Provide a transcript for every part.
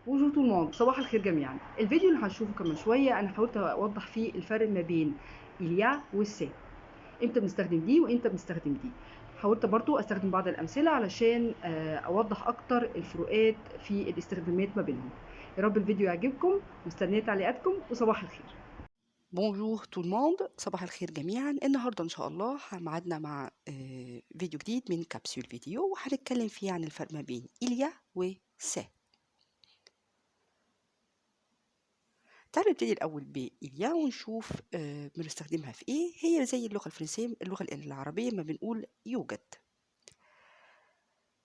بونجور تو الموند، صباح الخير جميعا. الفيديو اللي هنشوفه كمان شويه انا حاولت اوضح فيه الفرق ما بين اليا والسي، امتى بنستخدم دي وامتى بنستخدم دي. حاولت برضو استخدم بعض الامثله علشان اوضح اكتر الفروقات في الاستخدامات ما بينهم. يا رب الفيديو يعجبكم، مستنيه تعليقاتكم وصباح الخير. بونجور تو الموند، صباح الخير جميعا. النهارده ان شاء الله ميعادنا مع فيديو جديد من كبسول فيديو، وهنتكلم فيه عن الفرق ما بين اليا وسي. تعالوا نبتدي الأول بإليا ونشوف بنستخدمها في إيه. هي زي اللغة الفرنسية، اللغة العربية ما بنقول يوجد،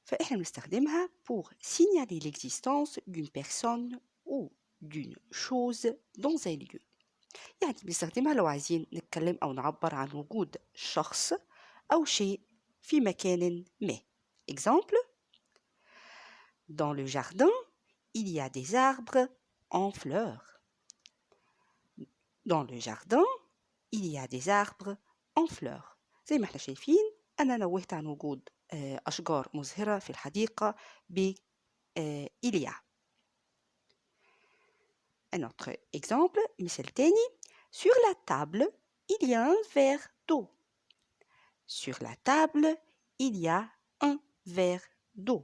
فإحنا بنستخدمها pour signaler l'existence d'une personne ou d'une chose dans un lieu. يعني بنستخدمها لو عايزين نتكلم أو نعبر عن وجود شخص أو شيء في مكان ما. Exemple: dans le jardin, il y a des arbres en fleurs. Dans le jardin, il y a des arbres en fleurs. زي ما احنا شايفين أنا نوهت عن وجود أشجار مزهرة في الحديقة ب il y a. Un autre exemple, مثال تاني: sur la table, il y a un verre d'eau. Sur la table, il y a un verre d'eau.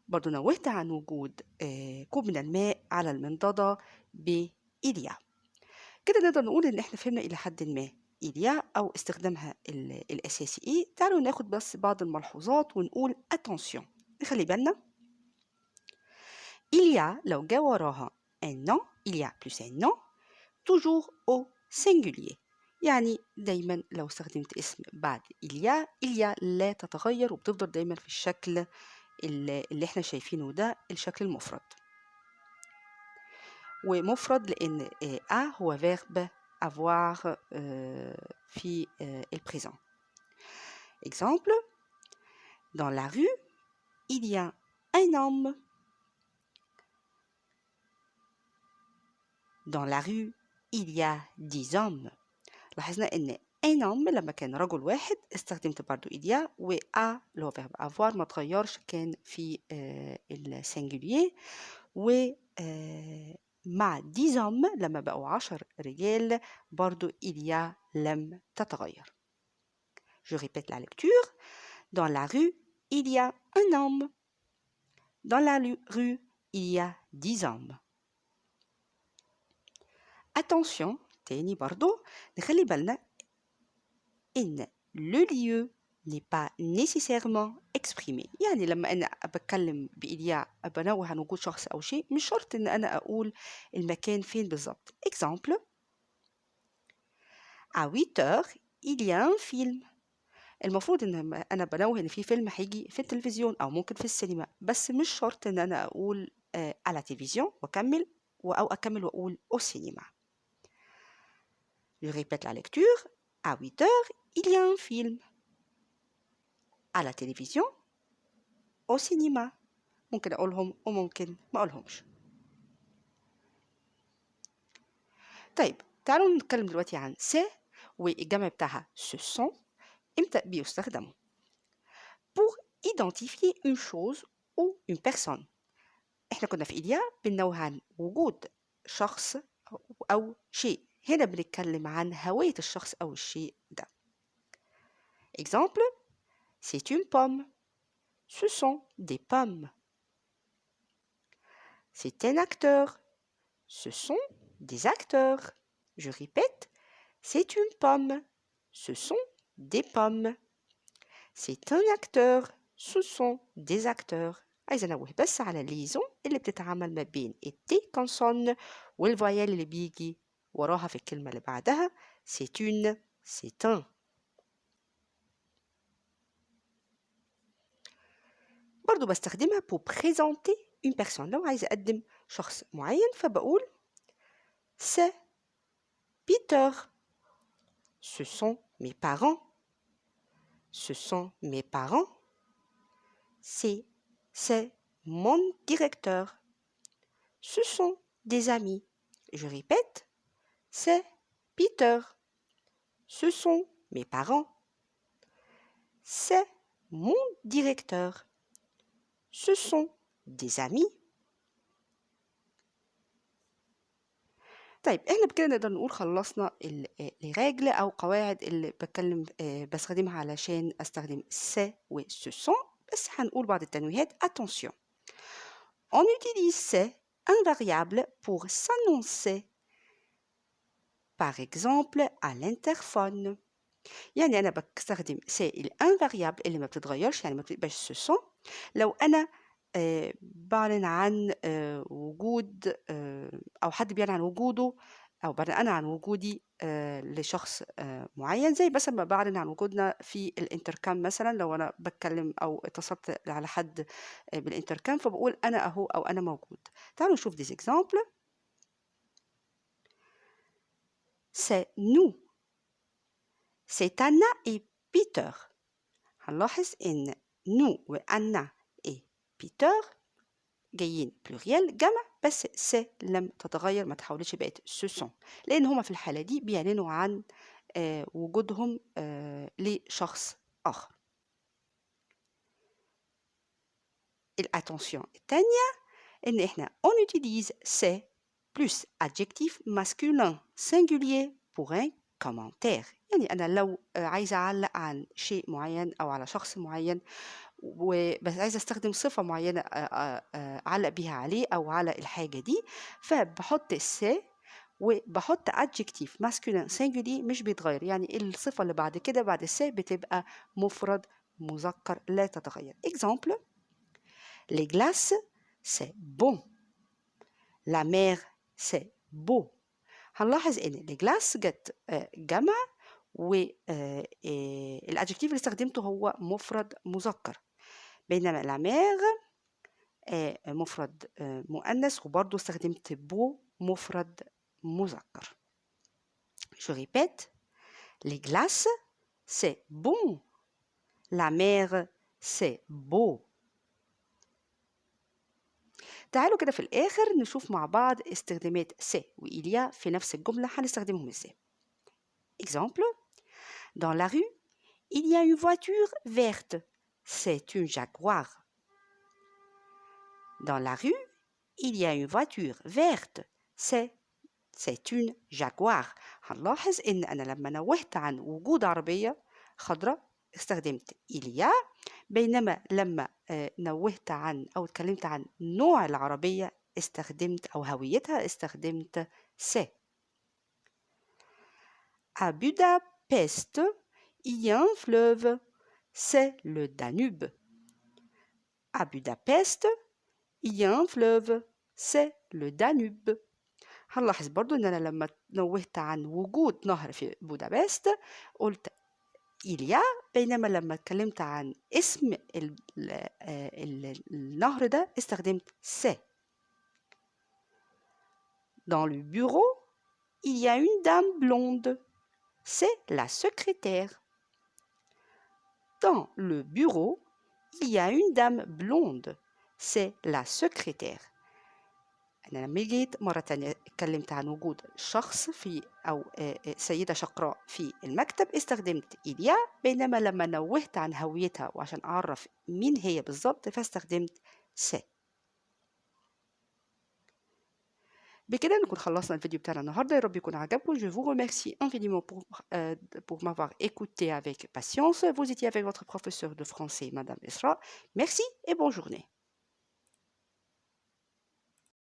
برضو نوهت عن وجود كوب من الماء على المنضدة ب il y a. كده نقدر نقول إن إحنا فهمنا إلى حد ما إليا أو استخدامها الأساسي إيه. تعالوا ناخد بس بعض الملحوظات ونقول attention، نخلي بالنا. إليا لو جا وراها un nom، il y a plus un nom toujours au singulier، يعني دايما لو استخدمت اسم بعد إليا لا تتغير وبتفضل دايما في الشكل اللي احنا شايفينه ده، الشكل المفرد. ومفرد لأن a هو verbe avoir في le présent. Exemple: dans la rue, il y a un homme. Dans la rue, il y a 10 hommes. لاحظنا إن un homme لما كان رجل واحد استخدمت برضو il y a، و a اللي هو verbe avoir ما تغيرش، كان في السنجولير. و مع 10 hommes لما بقوا 10 رجال برضو il y a لم تتغير. Je répète la lecture. Dans la rue, il y a un homme. Dans la rue, il y a 10 hommes. Attention، تاني برضو نخلي بالنا إن le lieu n'est pas nécessairement exprimé. يعني لما أنا بتكلم بإليا بنوه عن وجود شخص أو شيء، مش شرط إن أنا أقول المكان فين بالظبط. Exemple: à 8 heures, il y a un film. المفروض إن أنا بنوه إن في فيلم هيجي في التلفزيون أو ممكن في السينما، بس مش شرط إن أنا أقول على تلفزيون وأكمل أو أكمل وأقول au cinéma. Je répète la lecture. À 8 heures, il y a un film. À la télévision, au cinéma. ممكن أقولهم وممكن ما أقولهمش. طيب تعالوا نتكلم دلوقتي عن سي والجمع بتاعها ce sont. إمتى بيستخدموا؟ pour identifier une chose ou une personne. إحنا كنا في إليا بننوه عن وجود شخص أو شيء، هنا بنتكلم عن هوية الشخص أو الشيء ده. Exemple: c'est une pomme. Ce sont des pommes. C'est un acteur. Ce sont des acteurs. Je répète, c'est une pomme. Ce sont des pommes. C'est un acteur. Ce sont des acteurs. عايزة أنوه بس على الليزون اللي بتتعامل ما بين التي كونسون والفويال اللي بيجي وراها في الكلمة اللي بعدها. C'est une, c'est un. برضو بستخدمها pour présenter une personne. لو عايزة أقدم شخص معين فبقول c'est Peter. Ce sont mes parents. Ce sont mes parents. C'est mon directeur. Ce sont des amis. Je répète, c'est Peter. Ce sont mes parents. C'est mon directeur. Ce sont des amis. طيب إحنا بكده نقدر نقول خلّصنا les règles أو قواعد اللي باستخدمها علشان أستخدم c'est و ce sont، بس هنقول بعض التنويهات. attention on utilise c'est un variable pour s'annoncer par exemple à l'interphone. يعني أنا باستخدم c'est الinvariable اللي ما بتتغيّرش، يعني ما بتبقاش ce sont لو أنا باعلن عن وجود أو حد بيعلن عن وجوده أو باعلن عن وجودي لشخص معيّن، زي مثلًا ما باعلن عن وجودنا في الintercom مثلًا، لو أنا باتكلم أو اتصلت على حد بالintercom فباقول أنا أهو أو أنا موجود. تعالوا نشوف des exemples. c'est nous، c'est Anna et Peter. هنلاحظ إن nous وأنا et Peter جايين pluriel جمع، بس c'est لم تتغير، ما تحولتش بقت ce sont، لأن هما في الحالة دي بيعلنوا عن وجودهم لشخص آخر. الattention التانية إن إحنا on utilise c'est plus adjectif masculin singulier pour un commentaire. يعني أنا لو عايزة أعلّق عن شيء معيّن أو على شخص معيّن بس عايزة أستخدم صفة معيّنة أعلّق بيها عليه أو على الحاجة دي، فباحط c'est وباحط adjectif masculin singulier مش بيتغيّر، يعني الصفة اللي بعد كده بعد c'est بتبقى مفرد مذكر لا تتغيّر. exemple les glaces c'est bon، la mer c'est beau. هنلاحظ إن les glaces جت جمع الadjectif اللي استخدمته هو مفرد مذكر، بينما la mer مفرد مؤنث وبرضه استخدمت beau مفرد مذكر. Je répète les glaces c'est bon، la mer c'est beau. تعالوا كده في الآخر نشوف مع بعض استخدامات c'est وil y a في نفس الجملة هنستخدمهم إزاي. exemple dans la rue il y a une voiture verte، c'est une Jaguar. Dans la rue il y a une voiture verte، c'est une Jaguar. هنلاحظ إن أنا لما نوهت عن وجود عربية خضراء استخدمت il y a، بينما لما نوهت عن أو اتكلمت عن نوع العربية استخدمت أو هويتها استخدمت c'est. À Budapest il y a un fleuve، c'est le Danube. À Budapest il y a un fleuve، c'est le Danube. هنلاحظ برضو إن أنا لما نوهت عن وجود نهر في بودابست قلت il y a، بينما لما اتكلمت عن اسم النهر ده استخدمت c'est. Dans le bureau il y a une dame blonde، c'est la secrétaire. Dans le bureau il y a une dame blonde، c'est la secrétaire. أنا لما جيت مرة تانية اتكلمت عن وجود شخص في أو سيدة شقراء في المكتب استخدمت il y a، بينما لما نوهت عن هويتها وعشان أعرف مين هي بالظبط فاستخدمت c'est. بكده نكون خلصنا الفيديو بتاعنا النهارده، يا رب يكون عجبكم. Je vous remercie infiniment pour m'avoir écouté avec patience. Vous étiez avec votre professeur de français Madame Esra. Merci et bonne journée.